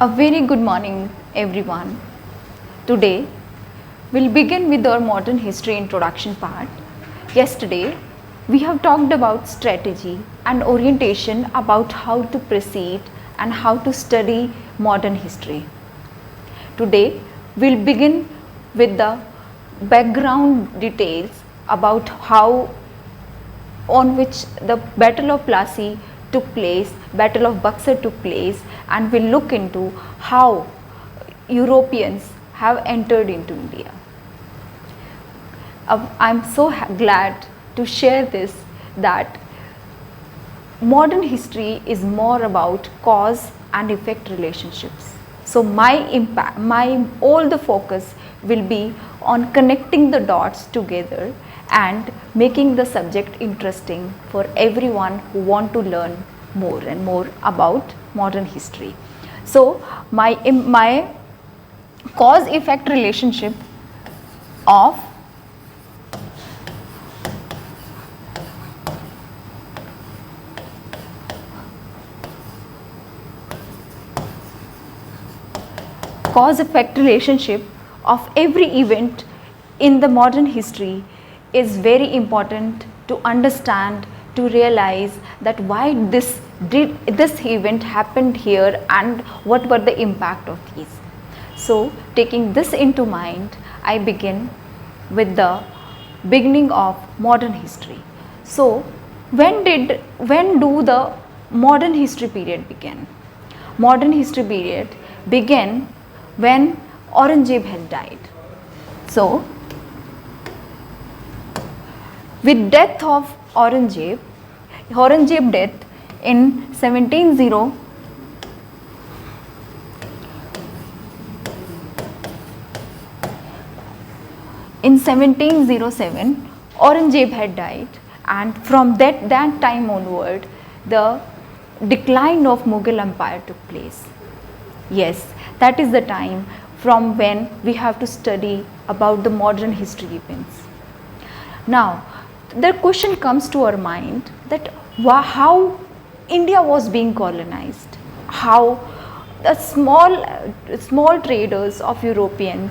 A very good morning, everyone. Today, we'll begin with our modern history introduction part. Yesterday, we have talked about strategy and orientation about how to proceed and how to study modern history. Today, we'll begin with the background details about how on which the Battle of Plassey took place, Battle of Buxar took place, and we'll look into how Europeans have entered into India. I'm so glad to share this that modern history is more about cause and effect relationships. So all the focus will be on connecting the dots together and making the subject interesting for everyone who want to learn more and more about modern history. So my cause effect relationship of cause effect relationship of every event in the modern history is very important to understand, to realize that why this event happened here and what were the impact of these. So taking this into mind, I begin with the beginning of modern history. So when do the modern history period begin? Modern history period began when Aurangzeb had died. So with death of Aurangzeb death in 1707, Aurangzeb had died, and from that time onward, the decline of Mughal Empire took place. Yes, that is the time from when we have to study about the modern history events. Now, the question comes to our mind that how India was being colonized, how the small traders of European,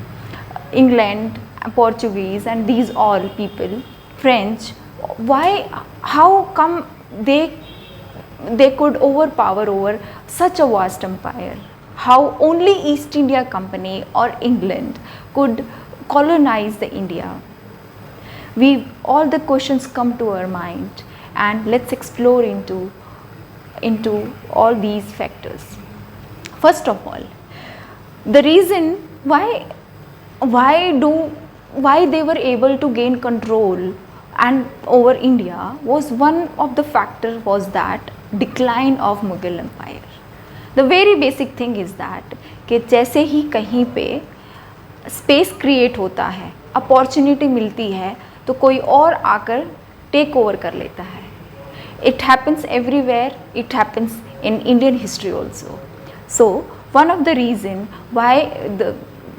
England, Portuguese, and these all people, French, how come they could overpower over such a vast empire? How only East India Company or England could colonize the India? All the questions come to our mind, and let's explore into all these factors. First of all, the reason why they were able to gain control and over India was one of the factor was that decline of Mughal Empire. The very basic thing is that कि जैसे ही कहीं पे space create होता है, opportunity मिलती है, तो कोई और आकर टेक ओवर कर लेता है. It happens everywhere. It happens in Indian history also. So one of the reason why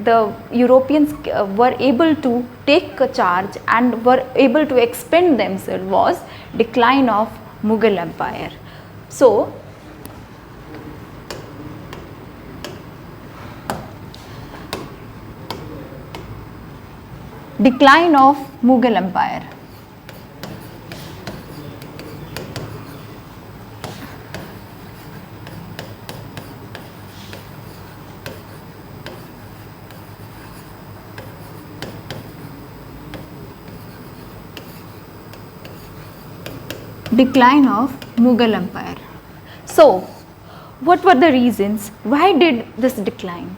the Europeans were able to take a charge and were able to expand themselves was decline of Mughal Empire. So decline of Mughal Empire. Decline of Mughal Empire. So, what were the reasons? Why did this decline?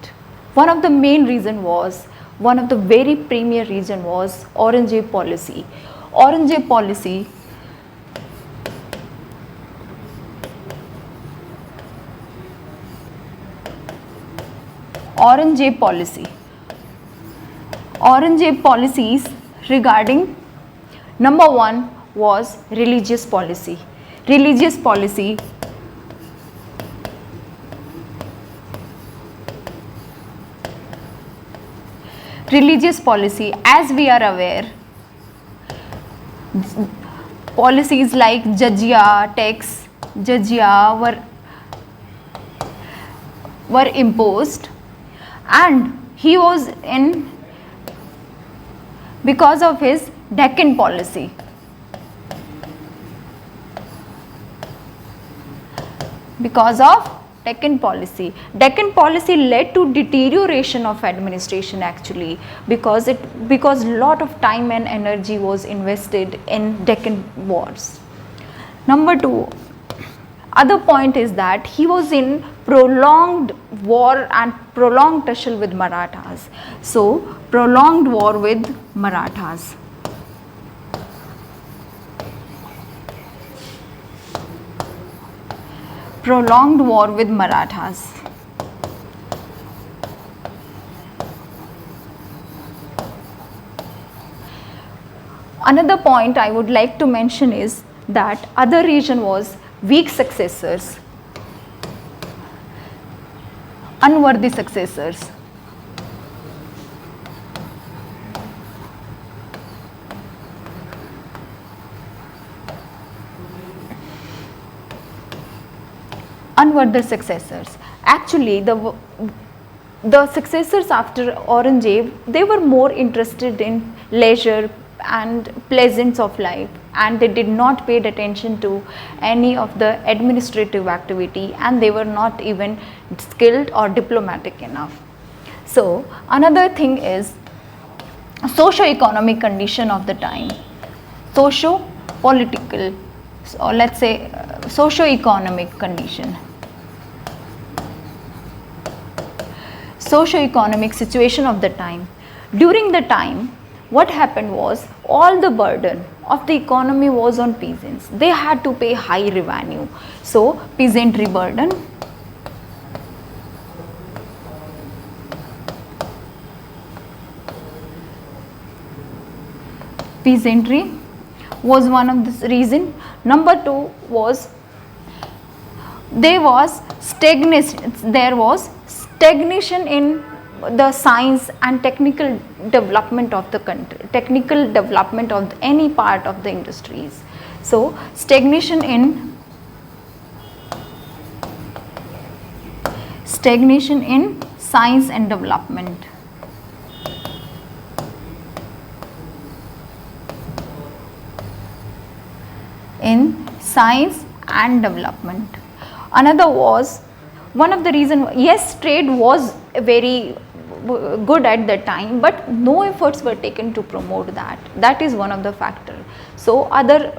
One of the main reason was, one of the very premier reason was Aurangzeb policy. Aurangzeb policy Aurangzeb policies regarding, number one was religious policy. Religious policy as we are aware, policies like jizya tax were were imposed, and he was in because of his Deccan policy. Because of Deccan policy. Deccan policy led to deterioration of administration actually, because lot of time and energy was invested in Deccan wars. Number 2, other point is that he was in prolonged war and prolonged tussle with Marathas. So, prolonged war with Marathas. Prolonged war with Marathas. Another point I would like to mention is that other region was weak successors, unworthy successors. Unworthy successors. Actually, the successors after Aurangzeb, they were more interested in leisure and pleasance of life, and they did not pay attention to any of the administrative activity, and they were not even skilled or diplomatic enough. So, another thing is socio-economic condition of the time, socio-political, or let's say socio-economic condition. Socio-economic situation of the time. During the time, what happened was all the burden of the economy was on peasants. They had to pay high revenue. So, peasantry burden, peasantry was one of the reason. Number 2 was there was stagnation in the science and technical development of the country, technical development of any part of the industries. So, stagnation in science and development. In science and development. Another was one of the reason, yes, trade was very good at that time, but no efforts were taken to promote that. That is one of the factors. So, other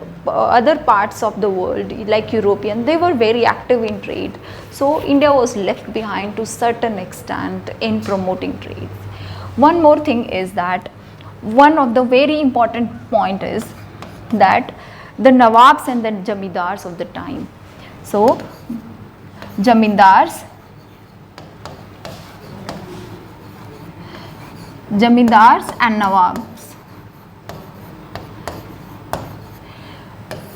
parts of the world like European, they were very active in trade. So, India was left behind to certain extent in promoting trade. One more thing is that one of the very important point is that the Nawabs and the Jamindars of the time. So, Jamindars and Nawabs.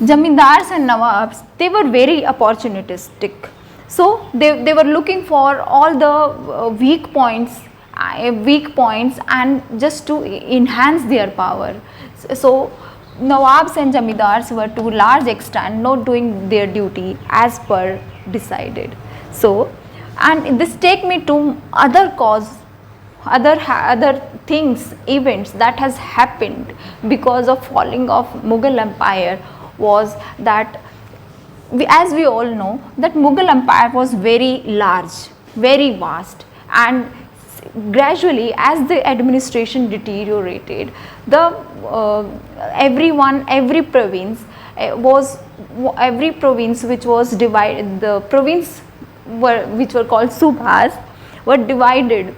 Jamindars and Nawabs, they were very opportunistic. So, they were looking for all the weak points and just to enhance their power. So, Nawabs and Jamindars were to a large extent not doing their duty as per decided. So, and this take me to other things, events that has happened because of falling of Mughal Empire was that, as we all know, that Mughal Empire was very large, very vast, and gradually as the administration deteriorated, every province which was divided, the province which were called subhas were divided,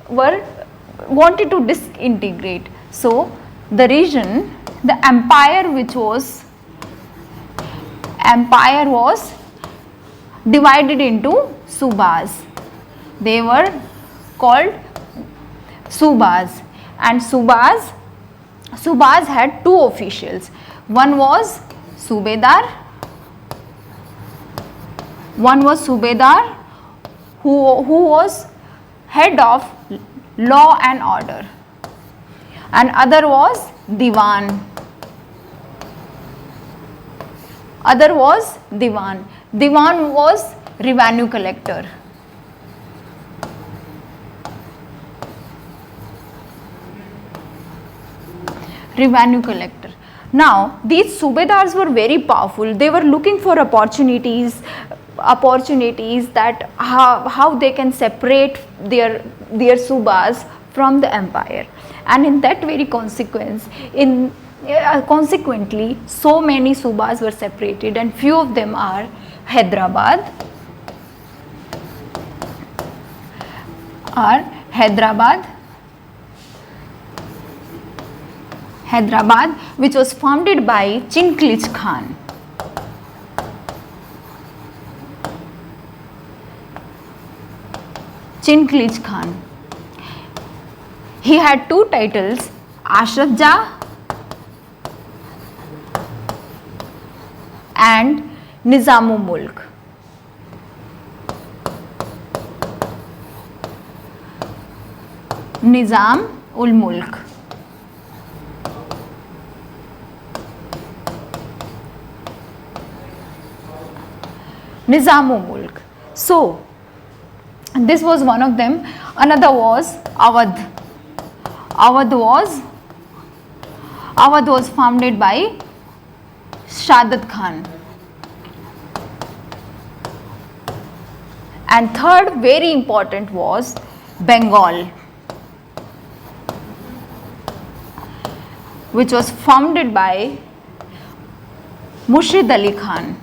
wanted to disintegrate. So, the region, the empire was divided into subhas. They were called subhas, and subhas had two officials. One was Subedar who was head of law and order, and other was Diwan. Diwan was revenue collector. revenue collector. Now these subedars were very powerful. They were looking for opportunities that how they can separate their subas from the empire, and in that very consequence, consequently so many subas were separated, and few of them are Hyderabad, which was founded by Chinglish Khan. He had two titles, Ashraf Jah and Nizam-ul Mulk. Nizam-ul Mulk. Nizam-ul Mulk. So this was one of them. Another was Awadh. Awadh was founded by Shadat Khan. And third, very important, was Bengal, which was founded by Murshid Ali Khan.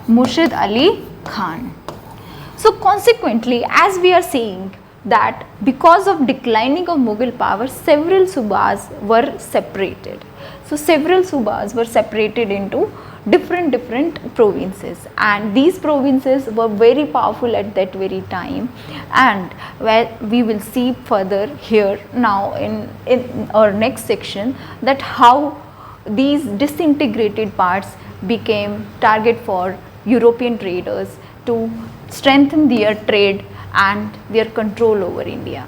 Murshid Ali Khan. So consequently, as we are seeing that because of declining of Mughal power, several subas were separated. So several subas were separated into different provinces, and these provinces were very powerful at that very time, and where we will see further here now in our next section that how these disintegrated parts became target for European traders to strengthen their trade and their control over India.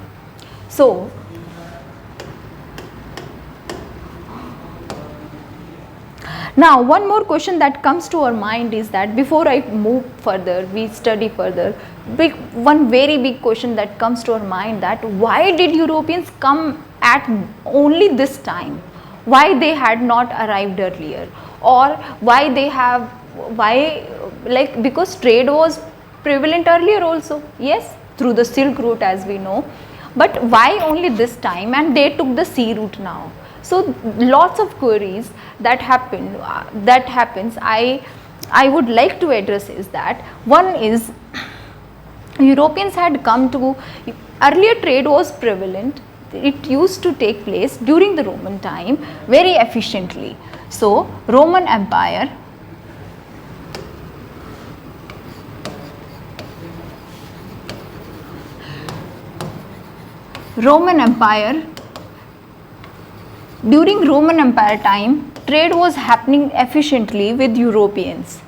So now one more question that comes to our mind is that before I move further, we study further, one very big question that comes to our mind, that why did Europeans come at only this time? Why they had not arrived earlier, or because trade was prevalent earlier also, yes, through the Silk route as we know, but why only this time, and they took the sea route now? So lots of queries that happens I would like to address is that one is Europeans had come to, earlier trade was prevalent, it used to take place during the Roman time very efficiently. So Roman Empire during Roman Empire time, trade was happening efficiently with Europeans,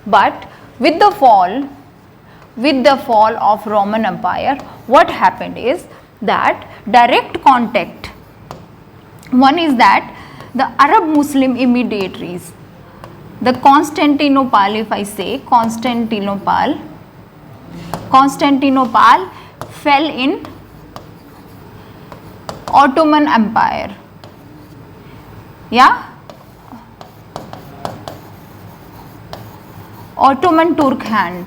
but with the fall of Roman Empire, what happened is that direct contact, one is that the Arab Muslim intermediaries, the Constantinople, if I say Constantinople fell in Ottoman Empire. Yeah, Ottoman Turk hand,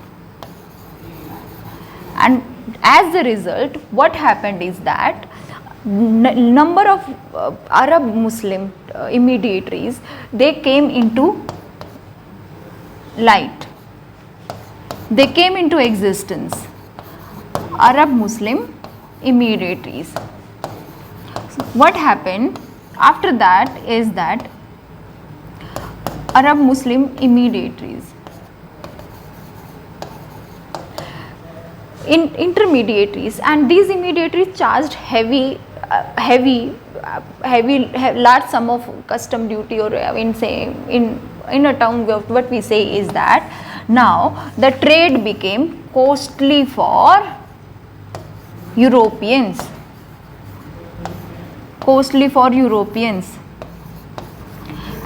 and as a result what happened is that number of Arab Muslim intermediaries, they came into light, they came into existence, Arab Muslim intermediaries. What happened after that is that Arab Muslim intermediaries and these intermediaries charged heavy large sum of custom duty, or in a term what we say is that now the trade became costly for Europeans,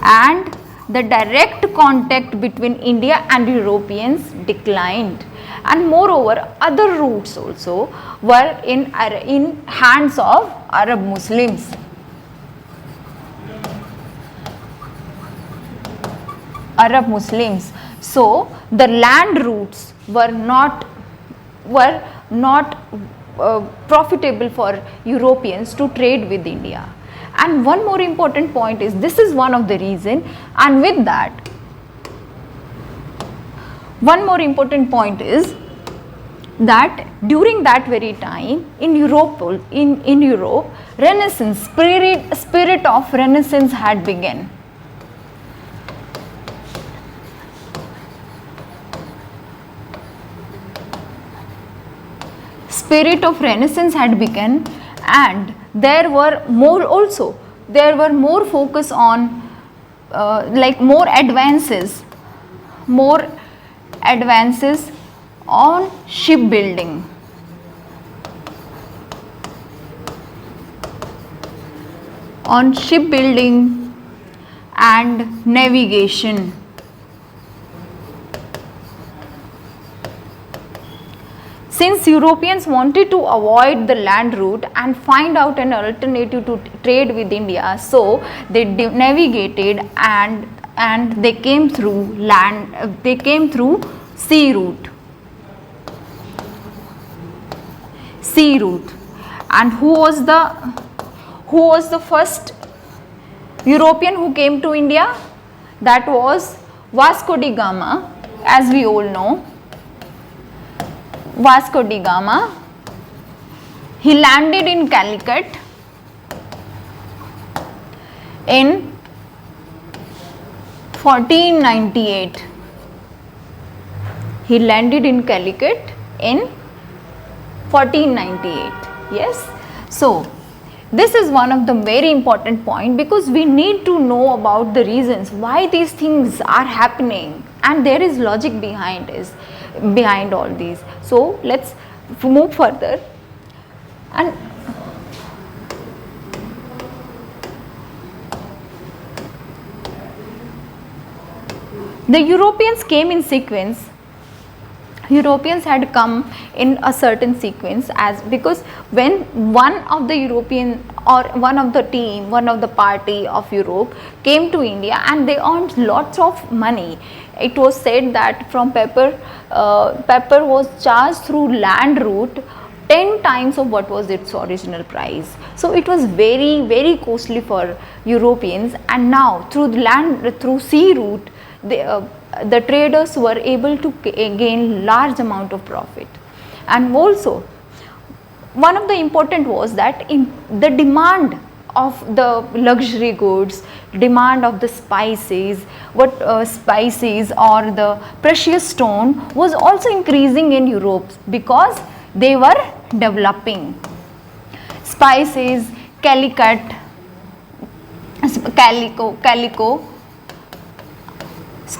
and the direct contact between India and Europeans declined, and moreover other routes also were in hands of Arab Muslims. Arab Muslims. So the land routes were not profitable for Europeans to trade with India. And one more important point is, this is one of the reason, and with that one more important point is that during that very time in Europe, Renaissance, spirit of Renaissance had begun. Spirit of Renaissance had begun, and there were more focus on more advances on shipbuilding. And navigation. Since Europeans wanted to avoid the land route and find out an alternative to trade with India, so they navigated and they came through sea route. And who was the first European who came to India? That was Vasco da Gama, as we all know. Vasco da Gama, he landed in Calicut in 1498. He landed in Calicut in 1498. Yes. So this is one of the very important point, because we need to know about the reasons why these things are happening, and there is logic behind all these. So let's move further. And the Europeans came in sequence. Europeans had come in a certain sequence, as because when one of the European or one of the party of Europe came to India and they earned lots of money. It was said that from pepper was charged through land route 10 times of what was its original price. So it was very, very costly for Europeans, and now through sea route, the traders were able to gain large amount of profit. And also one of the important was that in the demand of the luxury goods, demand of the spices or the precious stone was also increasing in Europe, because they were developing. Spices, calico,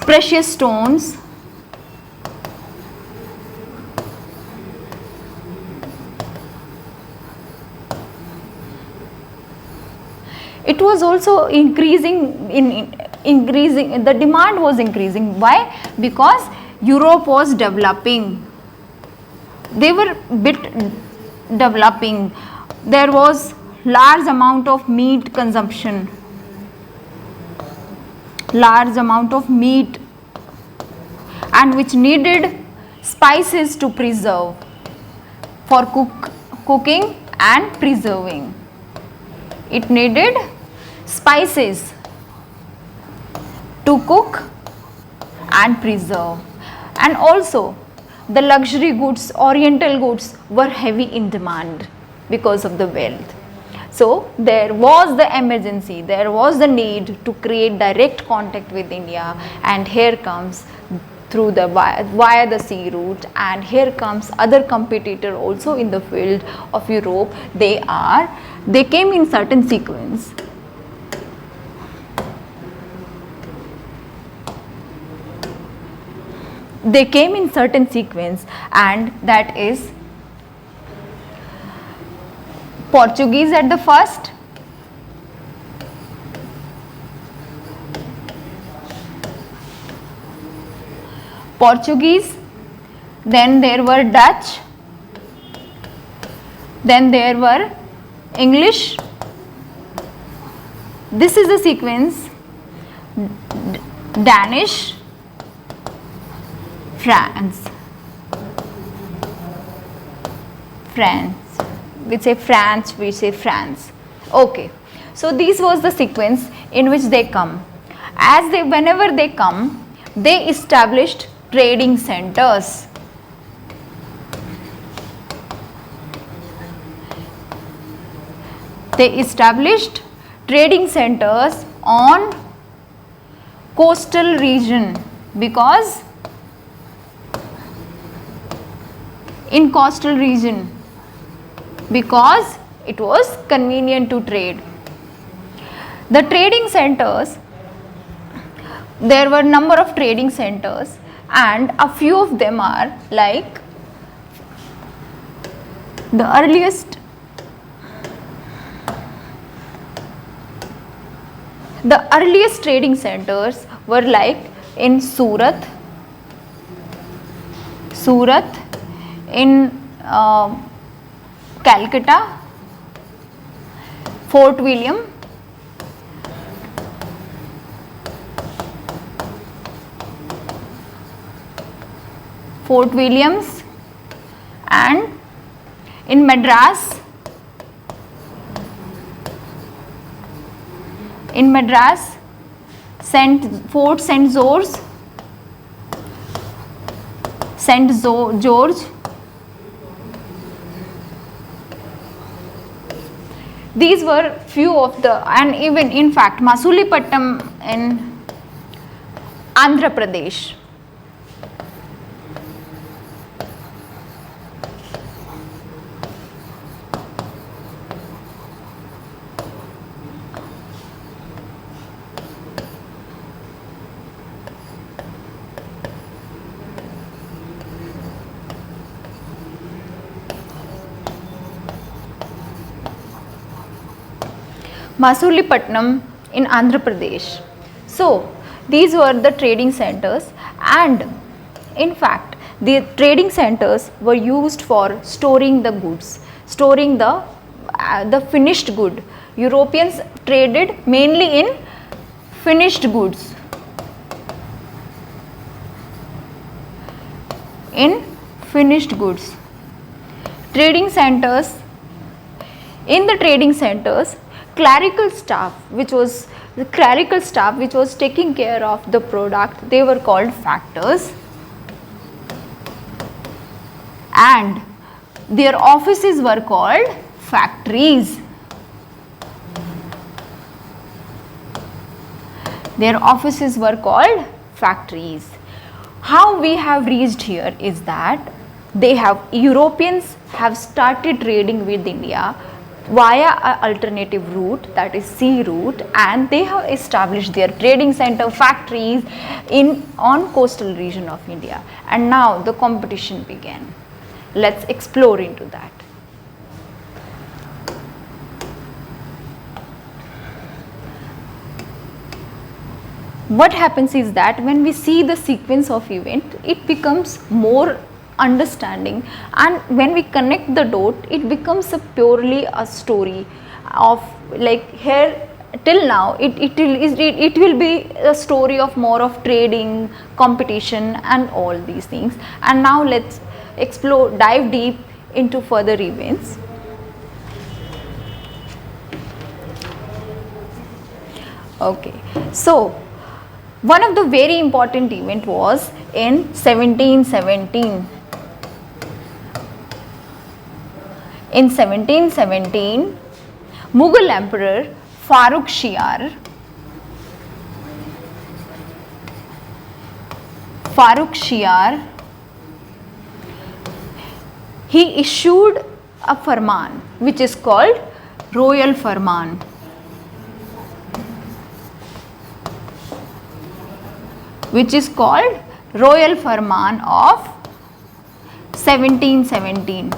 precious stones, it was also increasing, the demand was increasing. Why? Because Europe was developing. They were developing. There was large amount of meat consumption. And which needed spices to preserve for cooking and preserving. It needed spices to cook and preserve. And also the luxury goods, oriental goods, were heavy in demand because of the wealth. So there was the emergency, there was the need to create direct contact with India, and here comes through the via the sea route, and here comes other competitor also in the field of Europe. They came in certain sequence. And that is Portuguese at the first, then there were Dutch, then there were English. This is the sequence: Danish, France. We say France, we say France. Okay. So this was the sequence in which they come. Whenever they come, they established trading centers. They established trading centers on coastal region, because in coastal region, because it was convenient to trade. The trading centers, there were number of trading centers, and a few of them are like the earliest trading centers were like in Surat, in Calcutta, Fort Williams, and in Madras, Fort St. George. These were few of the, and even in fact Masulipatam in Andhra Pradesh. Masulipatam in Andhra Pradesh. So these were the trading centers, and in fact the trading centers were used for storing the goods, storing the finished good. Europeans traded mainly in finished goods. Trading centers, in the trading centers, clerical staff which was taking care of the product, they were called factors, and their offices were called factories. How we have reached here is that Europeans have started trading with India via an alternative route, that is sea route, and they have established their trading center factories on coastal region of India, and now the competition began. Let's explore into that. What happens is that when we see the sequence of event, it becomes more understanding, and when we connect the dot, it becomes purely a story of, like, here till now it will be a story of more of trading, competition and all these things. And now let's dive deep into further events. Okay, so one of the very important event was in 1717. In 1717, Mughal Emperor Farrukh Shiar, he issued a farman which is called Royal Farman. Of 1717.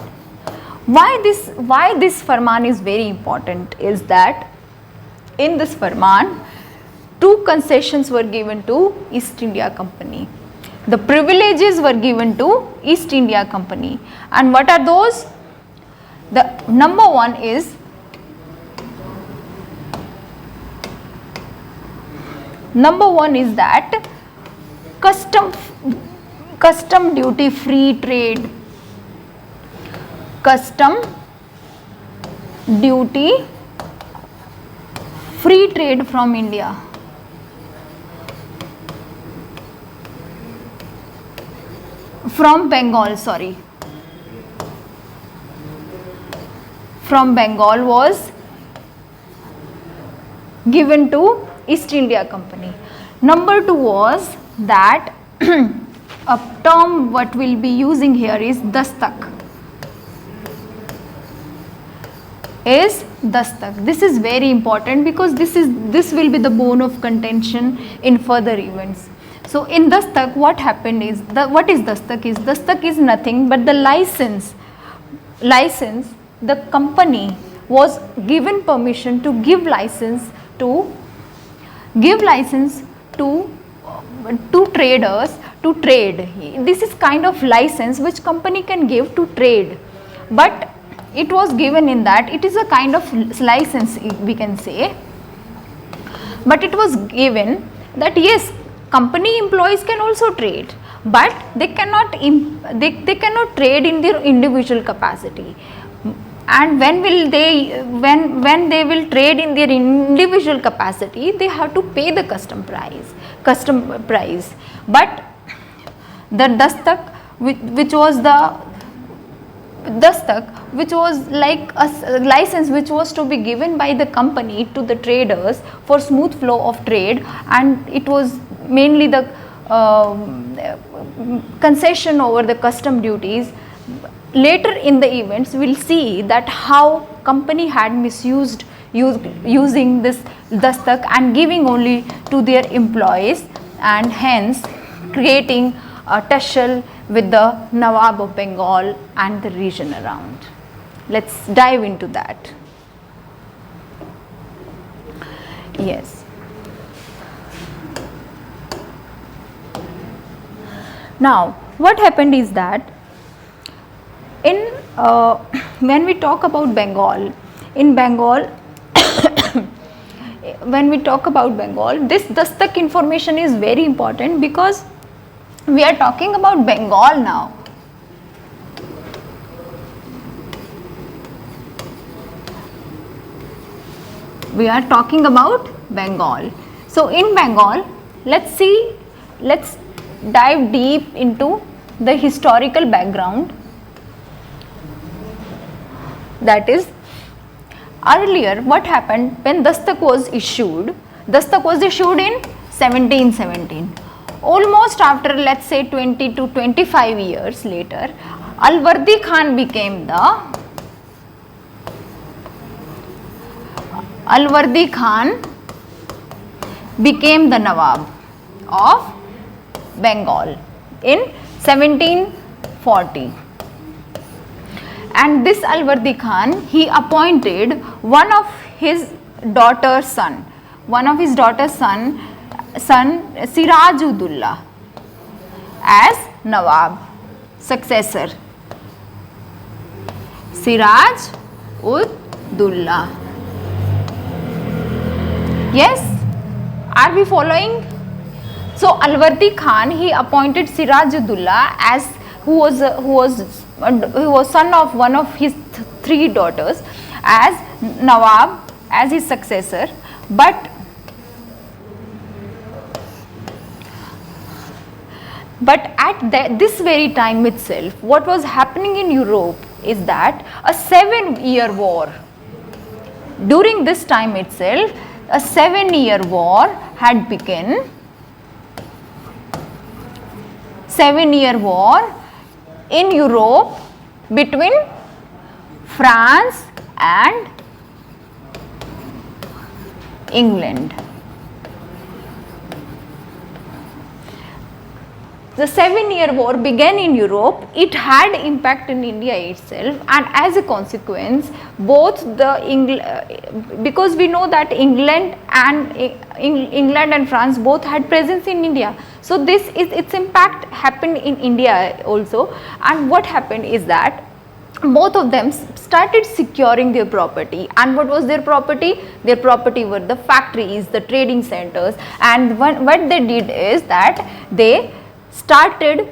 Why this farman is very important is that in this farman, two concessions were given to East India Company. The privileges were given to East India Company. And what are those? The number one is that custom duty free trade. Custom duty free trade from India. From Bengal, sorry. From Bengal was given to East India Company. Number two was that a term what we'll be using here is dastak. This is very important because this will be the bone of contention in further events. So in dastak, what happened is what is dastak? Dastak is nothing but the license. The company was given permission to give license to traders to trade. This is kind of license which company can give to trade, but it was given in that it is a kind of license, we can say, but it was given that yes, company employees can also trade, but they cannot trade in their individual capacity. And when they will trade in their individual capacity, they have to pay the custom price. But the dastak, which was like a license which was to be given by the company to the traders for smooth flow of trade, and it was mainly the concession over the custom duties. Later in the events, we will see that how company had misused using this dastak and giving only to their employees, and hence creating a tussle with the Nawab of Bengal and the region around. Let's dive into that. Yes. Now, what happened is that when we talk about Bengal, when we talk about Bengal, this dastak information is very important because we are talking about Bengal now. We are talking about Bengal. So in Bengal, let's dive deep into the historical background. That is, earlier what happened when dastak was issued? Dastak was issued in 1717. Almost after, let's say, 20 to 25 years later, Alwardi Khan became the Nawab of Bengal in 1740. And this Alwardi Khan, he appointed one of his daughter's son, Siraj-ud-Dullah, as Nawab, successor. Siraj-ud-Dullah. Yes, are we following? So Alwardi Khan, he appointed Siraj-ud-Dullah as who was son of one of his three daughters as Nawab, as his successor. But at this very time itself, what was happening in Europe is that a 7-year war. During this time itself, a 7-year war had begun. 7-year war in Europe between France and England. the 7-year war began in Europe, it had impact in India itself, and as a consequence, both because we know that England and France both had presence in India. So its impact happened in India also, and what happened is that both of them started securing their property. And what was their property? Their property were the factories, the trading centers, and what they did is that they started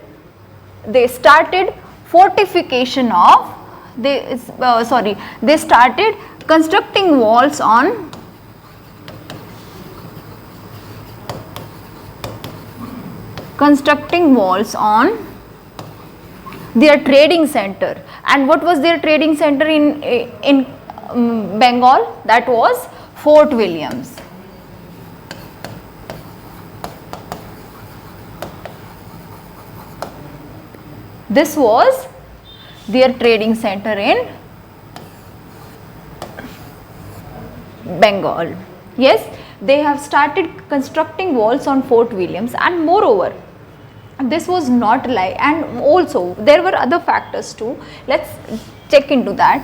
fortification of they started constructing walls on their trading center. And what was their trading center in Bengal? That was Fort Williams. This was their trading center in Bengal. Yes, they have started constructing walls on Fort Williams, and moreover, this was not like, and also there were other factors too. Let's check into that.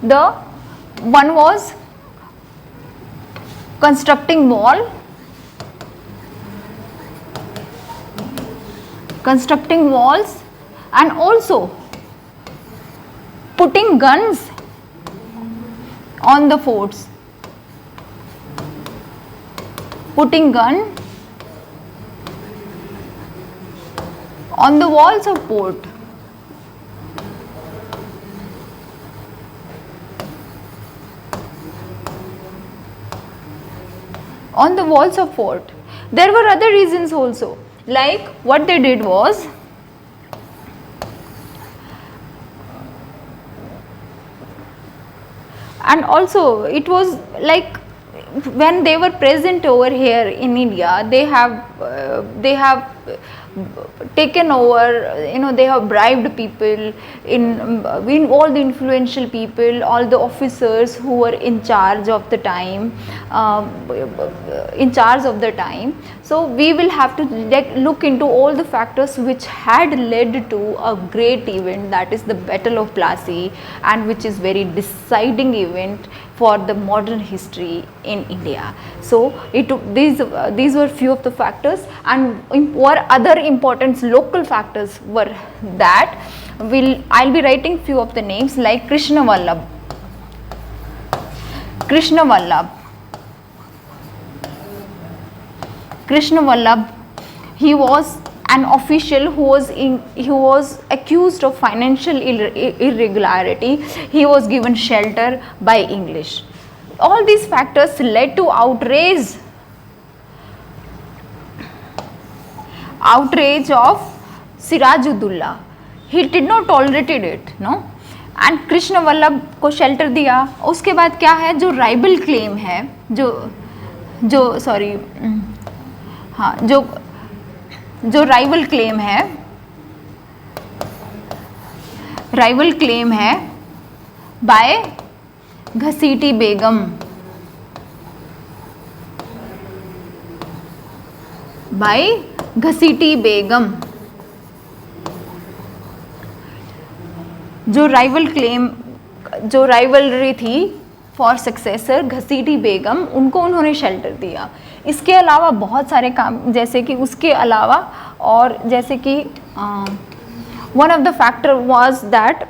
The one was constructing walls, and also putting guns on the forts, putting gun on the walls of fort. On the walls of fort. There were other reasons also, like what they did was, and also it was like when they were present over here in India, they have taken over, they have bribed people in all the influential people, all the officers who were in charge of the time, So we will have to look into all the factors which had led to a great event, that is the Battle of Plassey, and which is very deciding event for the modern history in India. So these were few of the factors, and other important local factors were that I'll be writing few of the names, like Krishna Vallabh. He was an official who was accused of financial irregularity. He was given shelter by English. All these factors led to outrage of Sirajuddaulah. He did not tolerate it, no. And Krishna Vallabh को shelter दिया. उसके बाद क्या है, जो rival claim है, जो rival claim है बाय घसीटी बेगम, जो राइवलरी थी फॉर सक्सेसर घसीटी बेगम, उनको उन्होंने शेल्टर दिया. इसके अलावा बहुत सारे काम, जैसे कि उसके अलावा और जैसे कि one of the factor was that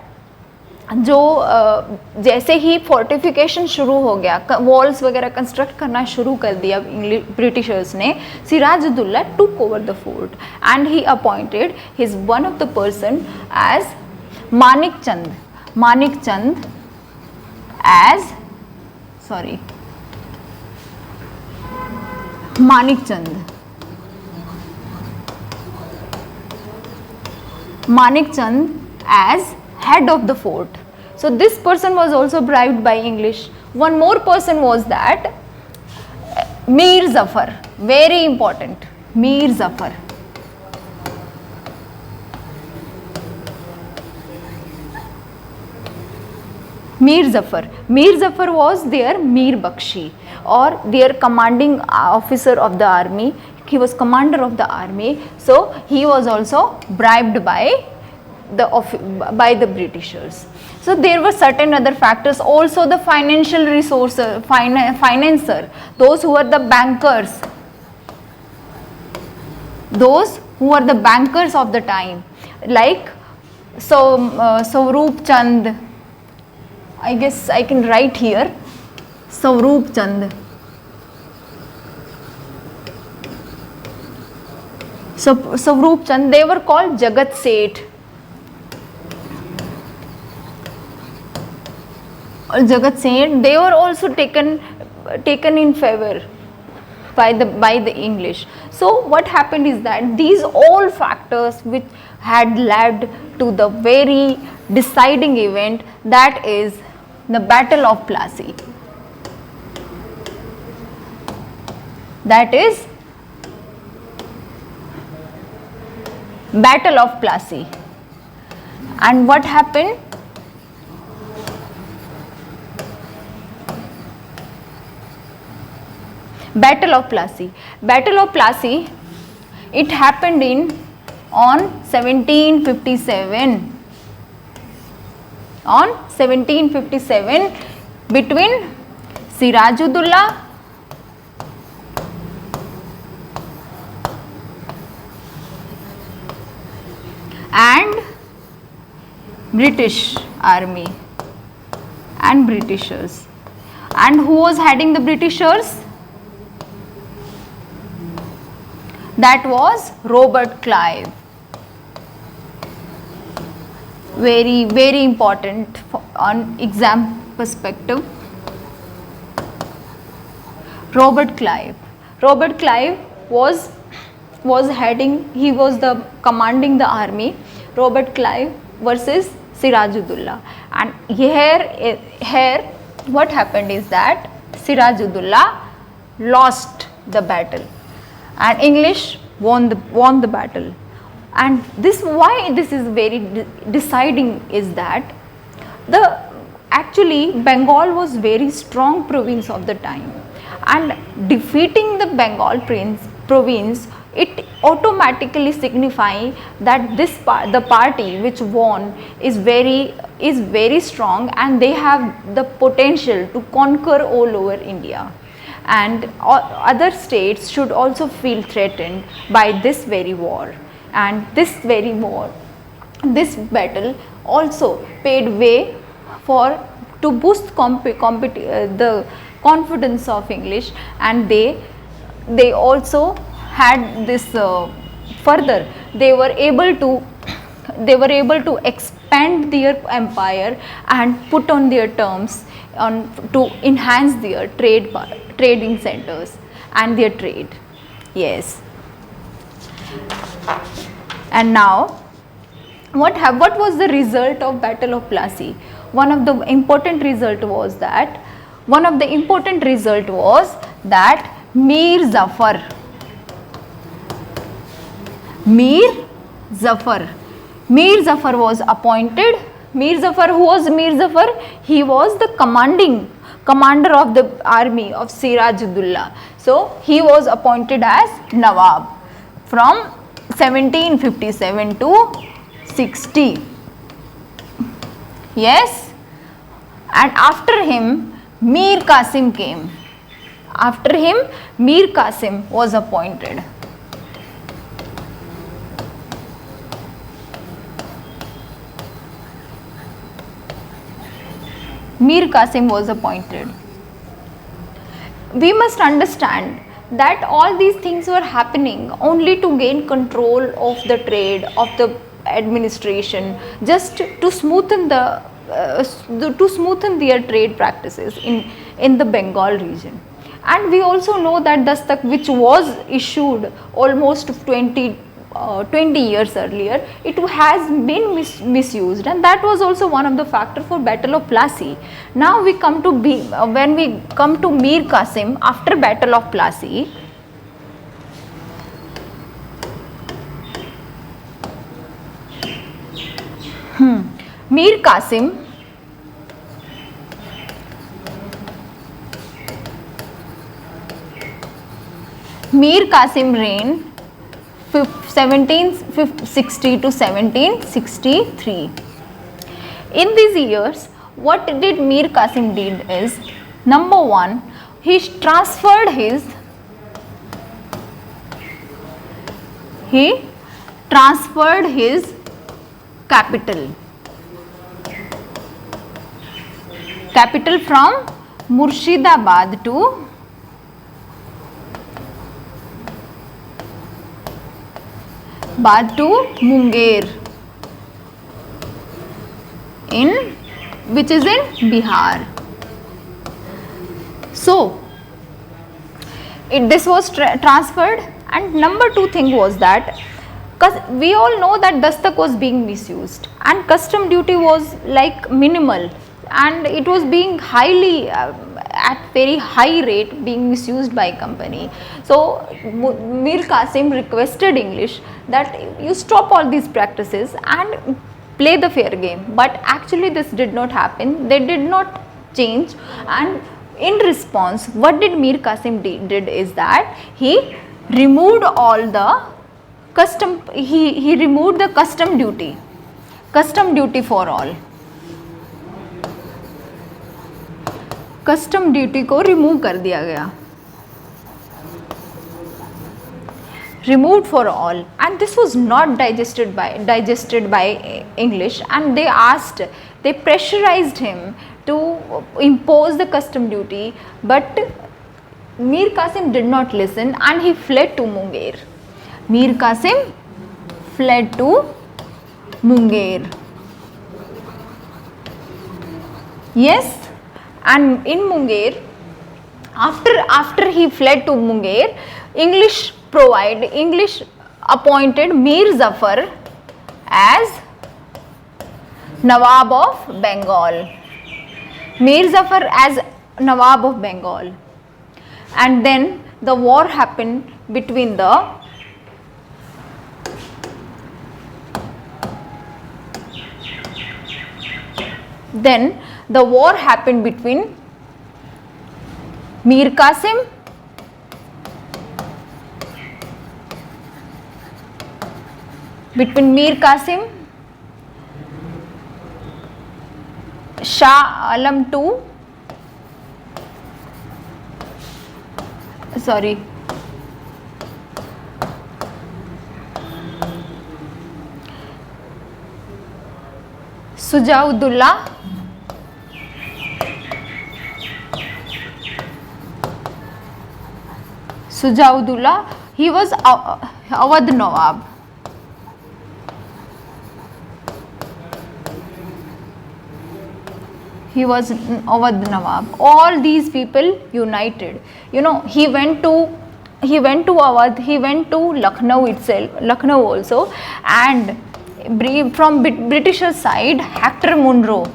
जैसे ही फोर्टिफिकेशन शुरू हो गया, वॉल्स वगैरह कंस्ट्रक्ट करना शुरू कर दिया ब्रिटिशर्स ने, Sirajuddaula took over the fort and he appointed his one of the person as Manik Chand as head of the fort. So this person was also bribed by English. One more person was that Mir Zafar, very important, Mir Zafar. Mir Zafar. Mir Zafar was their Mir Bakshi, or their commanding officer of the army. He was commander of the army, so he was also bribed by the Britishers. So there were certain other factors. Also the financial resources, financer, those who are the bankers, of the time, like Swaroop Chand. I guess I can write here, Swaroop Chand. So Swaroop Chand, they were called Jagat Seth. Jagat Seth, they were also taken in favor by the English. So what happened is that these all factors which had led to the very deciding event, that is the Battle of Plassey. That is Battle of Plassey. And what happened? Battle of Plassey. Battle of Plassey, it happened on 1757. On 1757, between Sirajuddaulah and British army and Britishers. And who was heading the Britishers? That was Robert Clive. Very, very important on exam perspective. Robert Clive. Robert Clive was heading, he was the commanding the army. Robert Clive versus Sirajuddaulah. And here what happened is that Sirajuddaulah lost the battle and English won the battle. And why this is very deciding is that actually Bengal was very strong province of the time, and defeating the Bengal province, it automatically signifying that the party which won is very strong, and they have the potential to conquer all over India, and other states should also feel threatened by this very war. And this battle also paved way to boost the confidence of English, and they also had this further. They were able to expand their empire and put on their terms to enhance their trading centers and their trade. Yes. And now, what was the result of Battle of Plassey? One of the important result was that Mir Zafar was appointed. Mir Zafar, who was Mir Zafar? He was the commander of the army of Sirajuddaulah. So he was appointed as Nawab from 1757 to 60. Yes. And after him Mir Qasim came. After him Mir Qasim was appointed. Mir Qasim was appointed. We must understand that all these things were happening only to gain control of the trade, of the administration, just to smoothen their trade practices in the Bengal region. And we also know that Dastak, which was issued almost 20 years earlier, it has been misused, and that was also one of the factors for Battle of Plassey. Now we come to when we come to Mir Qasim after Battle of Plassey. Mir Qasim Mir Qasim reign 1760 to 1763. In these years, what did Mir Qasim did is, number one, he transferred his capital from Murshidabad to Munger, which is in Bihar. So this was transferred. And number two thing was that, because we all know that dastak was being misused and custom duty was like minimal, and it was being highly at very high rate being misused by company. So Mir Qasim requested English that you stop all these practices and play the fair game, but actually this did not happen. They did not change, and in response, what did Mir Qasim did is that he removed all the custom, he removed the custom duty for all. Custom duty को remove कर दिया गया, removed for all, and this was not digested by English, and they pressurized him to impose the custom duty, but Mir Qasim did not listen and he fled to Munger. Mir Qasim fled to Munger. Yes, and in Munger, after he fled to Munger, English appointed Mir Zafar as Nawab of Bengal. Mir Zafar as Nawab of Bengal. And then the war happened between Mir Qasim Shah Alam II, Sujaudullah he was Awadh Nawab. He was Awadh Nawab. All these people united. You know, he went to Awadh, he went to Lucknow also, and from Britishers side, Hector Munro,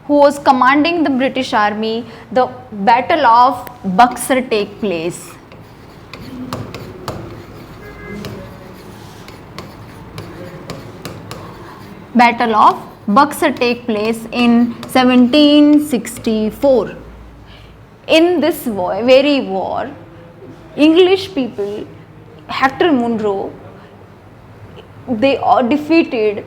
who was commanding the British army, the Battle of Buxar take place. Battle of Buxar take place in 1764. In this very war, English people, Hector Munro, they defeated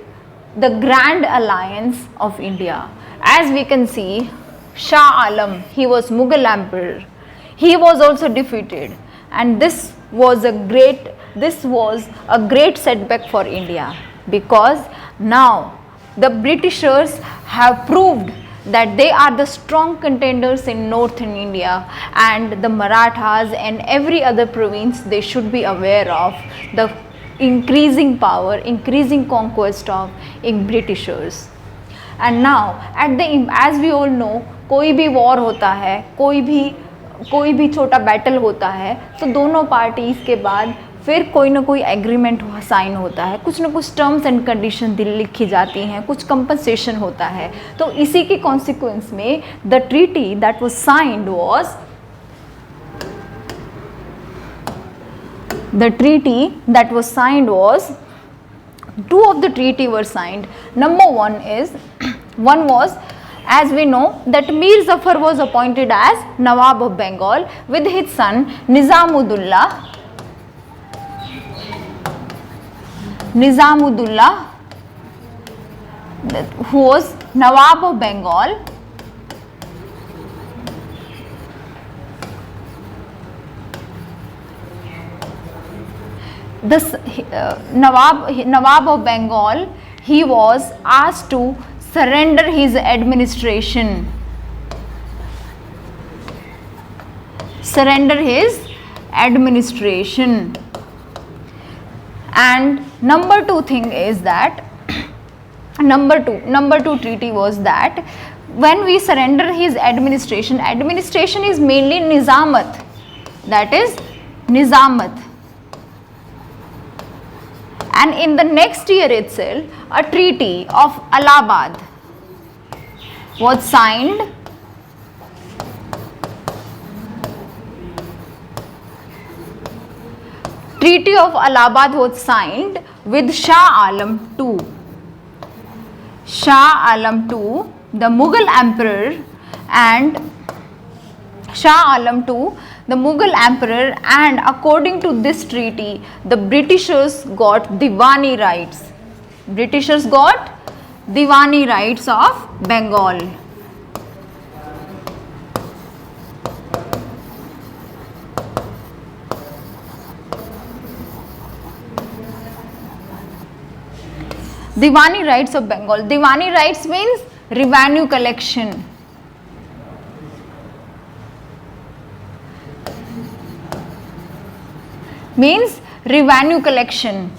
the Grand Alliance of India. As we can see, Shah Alam, he was Mughal emperor, he was also defeated, and this was a great setback for India, because now the Britishers have proved that they are the strong contenders in northern India, and the Marathas and every other province, they should be aware of the increasing power, increasing conquest of Britishers. And now as we all know, कोई भी war होता है, कोई भी छोटा battle होता है, तो दोनों parties के बाद फिर कोई ना कोई एग्रीमेंट साइन होता है, कुछ ना कुछ टर्म्स एंड कंडीशन लिखी जाती हैं, कुछ कंपनसेशन होता है. तो इसी के कॉन्सिक्वेंस में the treaty that was signed was two of the treaty were signed. Number one is One was, as we know, that Mir Zafar was appointed as Nawab of Bengal with his son Nizamudullah, who was Nawab of Bengal. This Nawab of Bengal, he was asked to surrender his administration. And number two thing is that number two treaty was that when we surrender his administration is mainly Nizamat, that is Nizamat. And in the next year itself, a treaty of Allahabad was signed. Treaty of Allahabad was signed with Shah Alam II. Shah Alam II, the Mughal emperor, and Shah Alam II, the Mughal emperor, and according to this treaty, the Britishers got Diwani rights. Britishers got Diwani rights of Bengal. Diwani rights of Bengal. Diwani rights means revenue collection. Means revenue collection.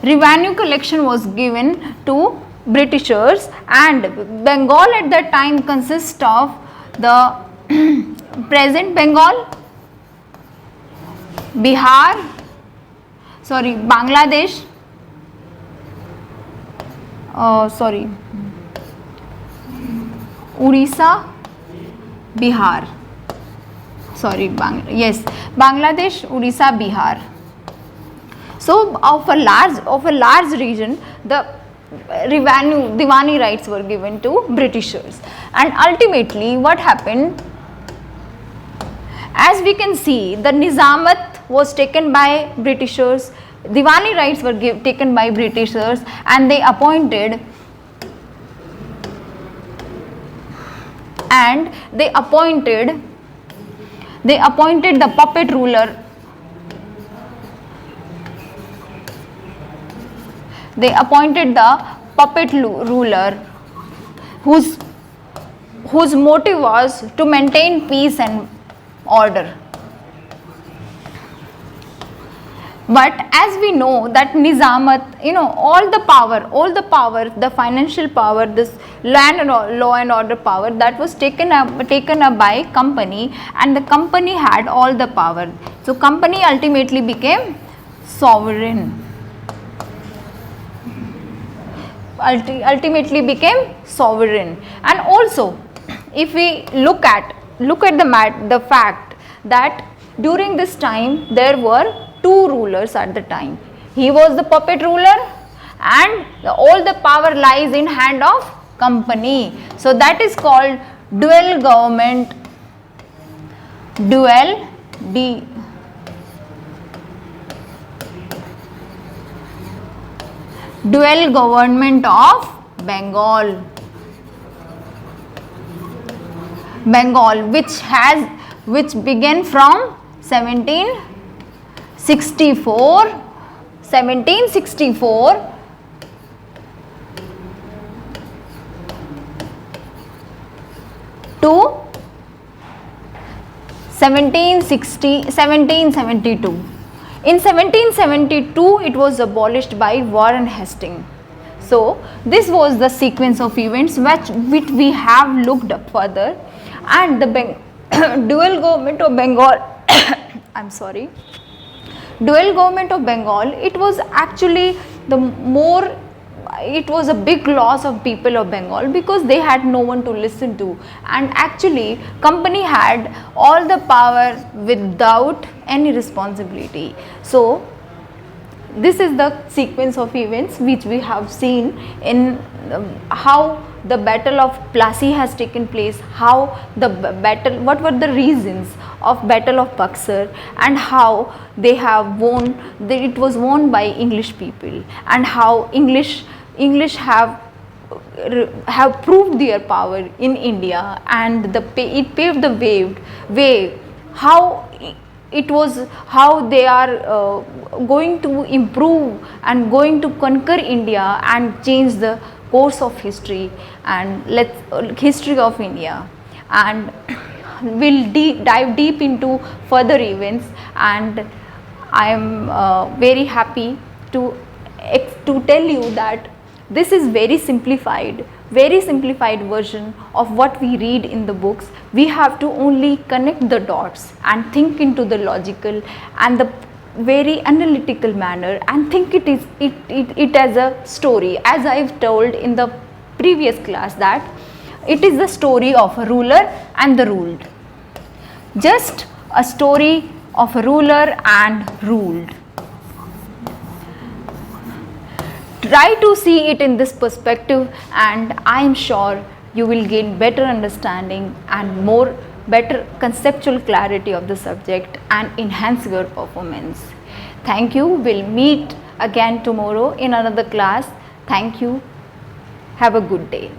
Revenue collection was given to Britishers, and Bengal at that time consists of the present Bengal, Bangladesh, Orissa, Bihar. Bangladesh, Orissa, Bihar. So of a large region, the revenue Diwani rights were given to Britishers, and ultimately what happened, as we can see, the Nizamat was taken by Britishers, Diwani rights were taken by Britishers, and they appointed the puppet ruler. They appointed the puppet ruler whose motive was to maintain peace and order. But as we know that Nizamat, all the power, the financial power, this law and order power, that was taken up by company, and the company had all the power. So company ultimately became sovereign. And also, if we look at the fact that during this time there were two rulers at the time. He was the puppet ruler, and all the power lies in hand of company. So that is called dual government. Dual government of Bengal, which began from 1764 to 1772. In 1772, it was abolished by Warren Hastings. So this was the sequence of events which we have looked up further, and the dual government of Bengal dual government of Bengal, it was actually it was a big loss of people of Bengal, because they had no one to listen to, and actually company had all the power without any responsibility. So this is the sequence of events which we have seen in how the battle of Plassey has taken place, how the battle, what were the reasons of battle of Buxar, and how they have won, it was won by English people, and how English have proved their power in India, and it paved the way how it was, how they are going to improve and going to conquer India and change the course of history and history of India. And we'll dive deep into further events, and I am very happy to tell you that this is very simplified version of what we read in the books. We have to only connect the dots and think into the logical and the very analytical manner, and think it as a story, as I've told in the previous class, that it is the story of a ruler and the ruled. Just a story of a ruler and ruled. Try to see it in this perspective, and I am sure you will gain better understanding and better conceptual clarity of the subject and enhance your performance. Thank you. We'll meet again tomorrow in another class. Thank you. Have a good day.